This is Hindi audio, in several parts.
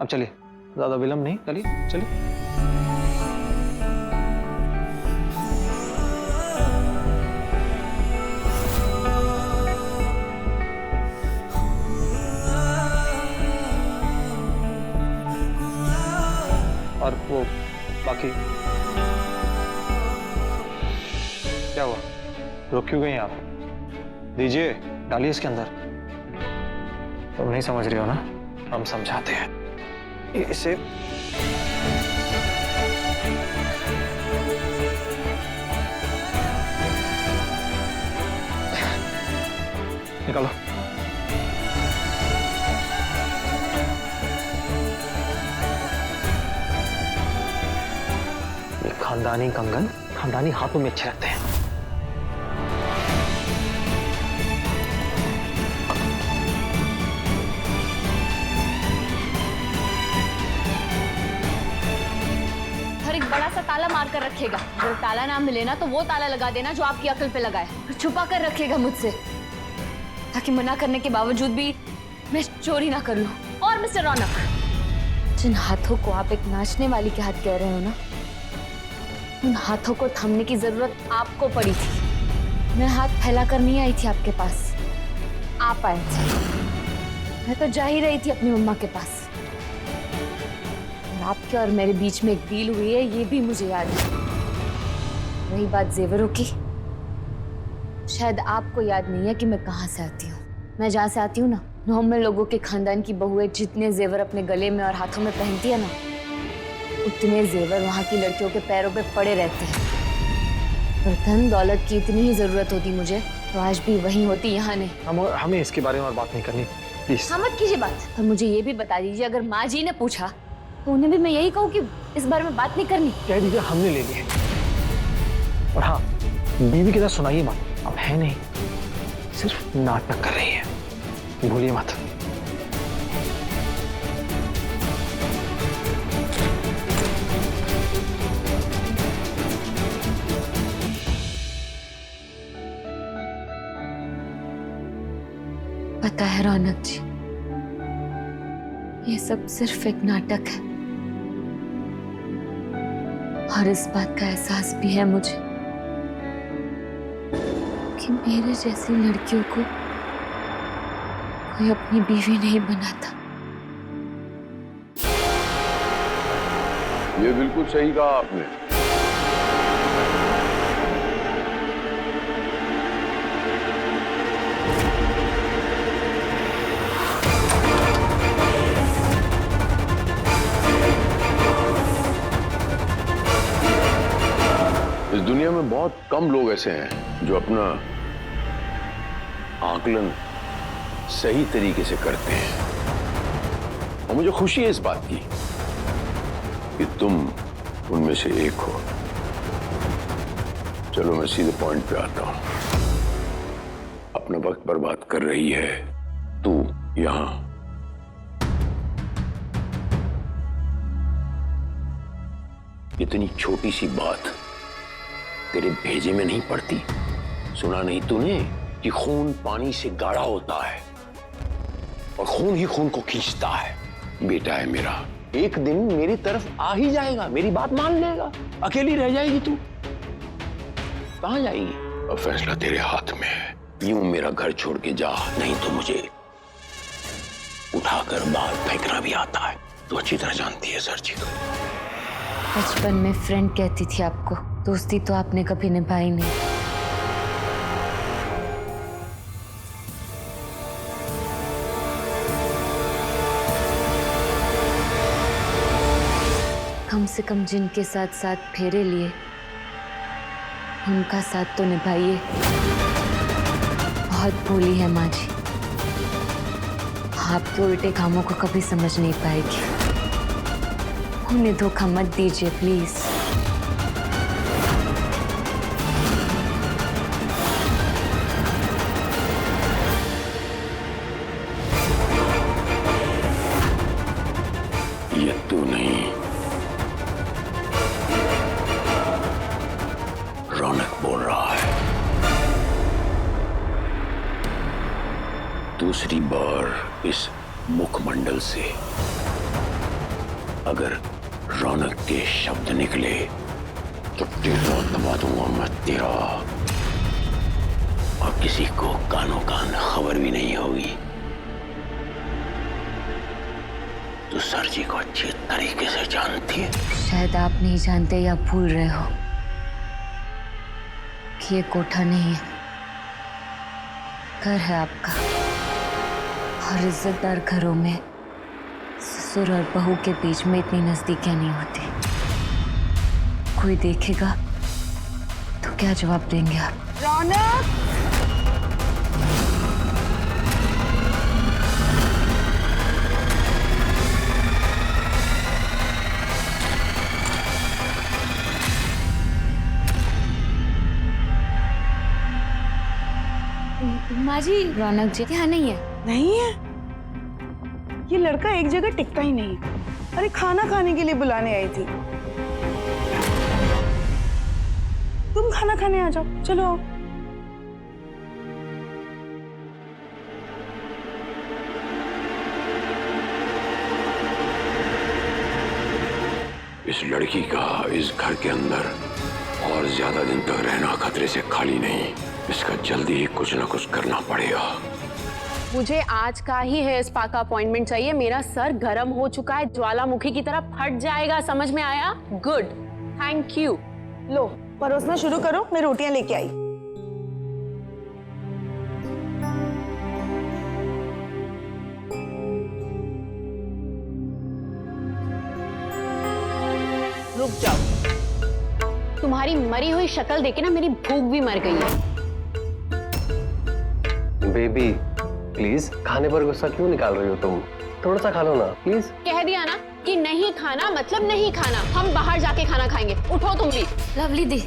अब चलिए, ज्यादा विलंब नहीं, चलिए चलिए। और वो बाकी क्या हुआ, रुक क्यों गई आप? दीजिए, डालिए इसके अंदर। तुम नहीं समझ रहे हो ना, हम समझाते हैं इसे। निकालो। ये खानदानी कंगन खानदानी हाथों में अच्छे रहते हैं। हर एक बड़ा सा ताला मार कर रखेगा, अगर ताला ना मिले ना तो वो ताला लगा देना जो आपकी अकल पे लगा है, और छुपा कर रखेगा मुझसे, ताकि मना करने के बावजूद भी मैं चोरी ना कर लूं। और मिस्टर रौनक, जिन हाथों को आप एक नाचने वाली के हाथ कह रहे हो ना, उन हाथों को थामने की जरूरत आपको पड़ी थी। मैं हाथ फैला कर नहीं आई थी आपके पास, आप आए थे। मैं तो जा ही रही थी अपनी मम्मा के पास। और आपके और मेरे बीच में एक डील हुई है, ये भी मुझे याद है। रही बात जेवरों की, शायद आपको याद नहीं है कि मैं कहाँ से आती हूँ। मैं जहाँ से आती हूँ ना, नॉर्मल लोगों के खानदान की बहुएं जितने जेवर अपने गले में और हाथों में पहनती है ना, उतने जेवर वहाँ की लड़कियों के पैरों पे पड़े रहते हैं। और धन दौलत की इतनी ही जरूरत होती मुझे तो आज भी वही होती, यहाँ नहीं। हमें इसके बारे में और बात नहीं करनी, प्लीज। हाँ, मत कीजिए बात। पर मुझे ये भी बता दीजिए, अगर माँ जी ने पूछा तो उन्हें भी मैं यही कहूँ कि इस बारे में बात नहीं करनी? कह दीजिए हमने ले ली है। और हाँ, बीवी के साथ सुनाइए मत, अब है नहीं, सिर्फ नाटक कर रही है, भूलिए मत। पता है रौनक जी, ये सब सिर्फ एक नाटक है, और इस बात का एहसास भी है मुझे कि मेरे जैसी लड़कियों को कोई अपनी बीवी नहीं बनाता। ये बिल्कुल सही कहा आपने। इस दुनिया में बहुत कम लोग ऐसे हैं जो अपना आकलन सही तरीके से करते हैं, और मुझे खुशी है इस बात की कि तुम उनमें से एक हो। चलो मैं सीधे पॉइंट पे आता हूं। अपना वक्त बर्बाद कर रही है तू यहां। इतनी छोटी सी बात तेरे भेजे में नहीं पड़ती? सुना नहीं तूने कि खून पानी से गाढ़ा होता है और खून ही खून को खींचता है? बेटा है मेरा, एक दिन मेरी तरफ आ ही जाएगा, मेरी बात मान लेगा। अकेली रह जाएगी तू, कहां जाएगी? अब फैसला तेरे हाथ में है। यूं मेरा घर छोड़ के जा, नहीं तो मुझे उठाकर बाहर फेंकना भी आता है। तू अच्छी तरह जानती है सर जी को। बचपन में फ्रेंड कहती थी आपको, दोस्ती तो आपने कभी निभाई नहीं। कम से कम जिनके साथ साथ फेरे लिए, उनका साथ तो निभाइए। बहुत भोली है माँ जी, आपके उल्टे कामों को कभी समझ नहीं पाएगी। उन्हें धोखा मत दीजिए प्लीज। ये तू नहीं, रौनक बोल रहा है। दूसरी बार इस मुखमंडल से अगर रौनक के शब्द निकले तो टिर्रा दबा दूंगा मैं तेरा, और किसी को कानों कान खबर भी नहीं होगी। तू सर जी को अच्छी तरीके से जानती है। शायद आप नहीं जानते या भूल रहे हो कि ये कोठा नहीं है, घर है आपका। और इज्जतदार घरों में ससुर और बहू के बीच में इतनी नजदीकियां नहीं होती। कोई देखेगा तो क्या जवाब देंगे आप? रौनक, माँ जी, रौनक जी यहाँ नहीं है। नहीं है? ये लड़का एक जगह टिकता ही नहीं है। अरे खाना खाने के लिए बुलाने आई थी। तुम खाना खाने आ जाओ, चलो आओ। इस लड़की का इस घर के अंदर और ज्यादा दिन तक रहना खतरे से खाली नहीं। इसका जल्दी ही कुछ ना कुछ करना पड़ेगा। मुझे आज का ही हेयर स्पा का अपॉइंटमेंट चाहिए। मेरा सर गर्म हो चुका है, ज्वालामुखी की तरह फट जाएगा। समझ में आया? Good, thank you. लो परोसना शुरू करो, मैं रोटियां लेके आई। रुक जाओ, तुम्हारी मरी हुई शक्ल देख के ना मेरी भूख भी मर गई है। बेबी प्लीज, खाने पर गुस्सा क्यों निकाल रही हो तुम? थोड़ा सा खा लो ना प्लीज। कह दिया ना कि नहीं खाना मतलब नहीं खाना। हम बाहर जाके खाना खाएंगे। उठो तुम भी। लवली दी,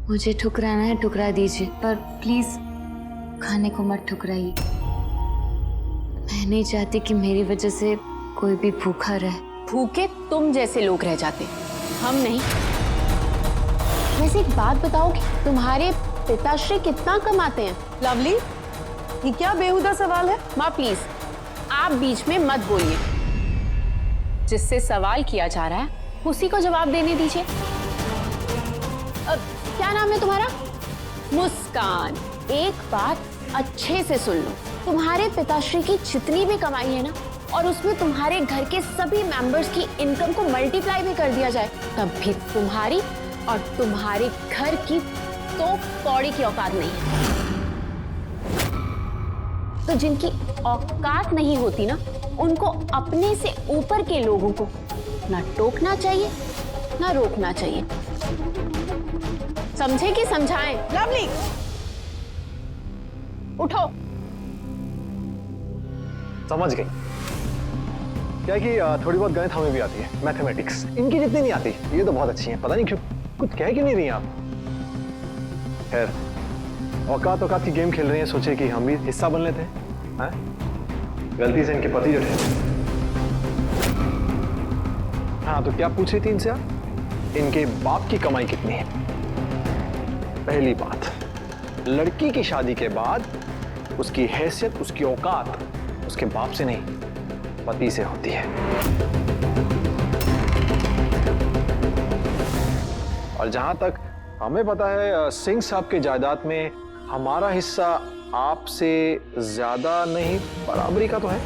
मुझे ठुकराना है ठुकरा दीजिए, पर प्लीज खाने को मत ठुकराइए। मैं नहीं चाहती कि मेरी वजह से कोई भी भूखा रहे। भूखे तुम जैसे लोग रह जाते, हम नहीं। वैसे एक बात बताओ कि तुम्हारे पिताश्री कितना कमाते हैं? लवली, ये क्या बेहुदा सवाल है? माँ प्लीज आप बीच में मत बोलिए। जिससे सवाल किया जा रहा है उसी को जवाब देने दीजिए। क्या नाम है तुम्हारा? मुस्कान। एक बात अच्छे से सुन लो, तुम्हारे पिताश्री की जितनी भी कमाई है ना, और उसमें तुम्हारे घर के सभी मेंबर्स की इनकम को मल्टीप्लाई भी कर दिया जाए, तब भी तुम्हारी और तुम्हारे घर की तो कौड़ी की औकात नहीं है। तो जिनकी औकात नहीं होती ना, उनको अपने से ऊपर के लोगों को ना टोकना चाहिए ना रोकना चाहिए। समझे कि समझाएं? लवली, उठो। समझ गई। क्या है कि थोड़ी बहुत गणित हमें भी आती है, मैथमेटिक्स। इनकी जितनी नहीं आती। ये तो बहुत अच्छी है, पता नहीं क्यों कुछ कह क्यों नहीं रही आप। खैर, औकात औकात की गेम खेल रही हैं, सोचे कि हम भी हिस्सा बन लेते हैं। गलती से इनके पति जो थे। हाँ, तो क्या पूछ रही थी इनसे आप? इनके बाप की कमाई कितनी है? पहली बात, लड़की की शादी के बाद उसकी हैसियत, उसकी औकात उसके बाप से नहीं, पति से होती है। और जहां तक हमें पता है, सिंह साहब के जायदाद में हमारा हिस्सा आपसे ज्यादा नहीं, बराबरी का तो है।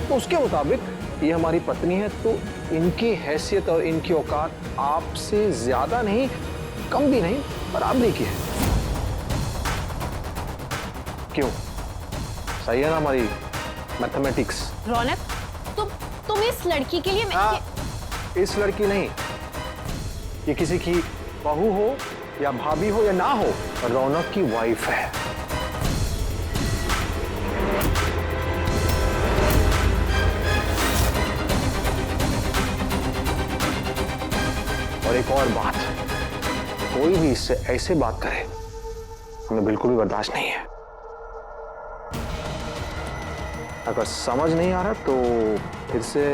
तो उसके मुताबिक ये हमारी पत्नी है, तो इनकी हैसियत और इनकी औकात आपसे ज्यादा नहीं, कम भी नहीं, बराबरी की है। क्यों? सही है ना हमारी मैथमेटिक्स? रौनक, तुम इस लड़की के लिए इस लड़की नहीं, ये किसी की बहू हो या भाभी हो या ना हो, रौनक की वाइफ है। और एक और बात, कोई भी इससे ऐसे बात करे हमें बिल्कुल भी बर्दाश्त नहीं है। अगर समझ नहीं आ रहा तो फिर से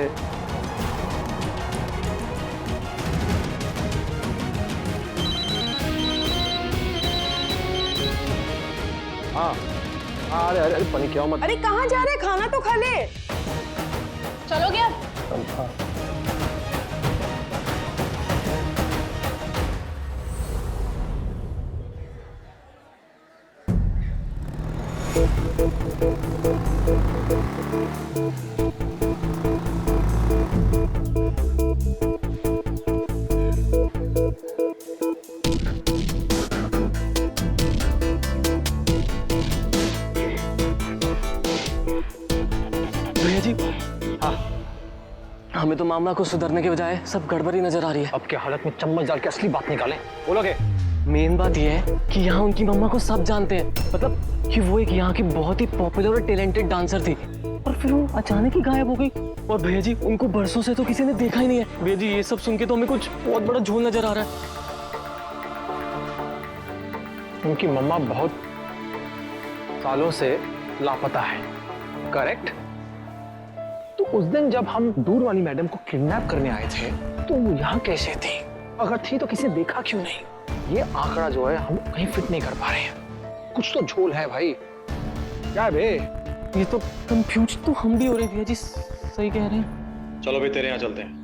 हाँ, अरे अरे अरे, पनी क्या मत। अरे कहाँ जा रहे? खाना तो खा ले। चलोगे अब? भैया जी, हाँ, हमें तो मामला को सुधरने के बजाय सब गड़बड़ी नजर आ रही है। अब के हालत में चम्मच डाल के असली बात निकालें, बोलोगे? मेन बात यह है कि यहाँ उनकी मम्मा को सब जानते हैं, मतलब कि वो एक यहाँ की बहुत ही पॉपुलर और टैलेंटेड डांसर थी, और फिर वो अचानक ही गायब हो गई। और भैया जी, उनको बरसों से तो किसी ने देखा ही नहीं है। भैया जी, ये सब सुन के तो हमें कुछ बहुत बड़ा झोल नजर आ रहा है। उनकी मम्मा बहुत सालों से लापता है, करेक्ट? तो उस दिन जब हम दूर वाली मैडम को किडनैप करने आए थे तो वो यहाँ कैसे थी? अगर थी तो किसी ने देखा क्यों नहीं? ये आंकड़ा जो है हम कहीं फिट नहीं कर पा रहे हैं। कुछ तो झोल है भाई। क्या है बे? ये तो कंफ्यूज तो हम भी हो रहे हैं भैया जी, सही कह रहे हैं। चलो भाई तेरे यहाँ चलते हैं।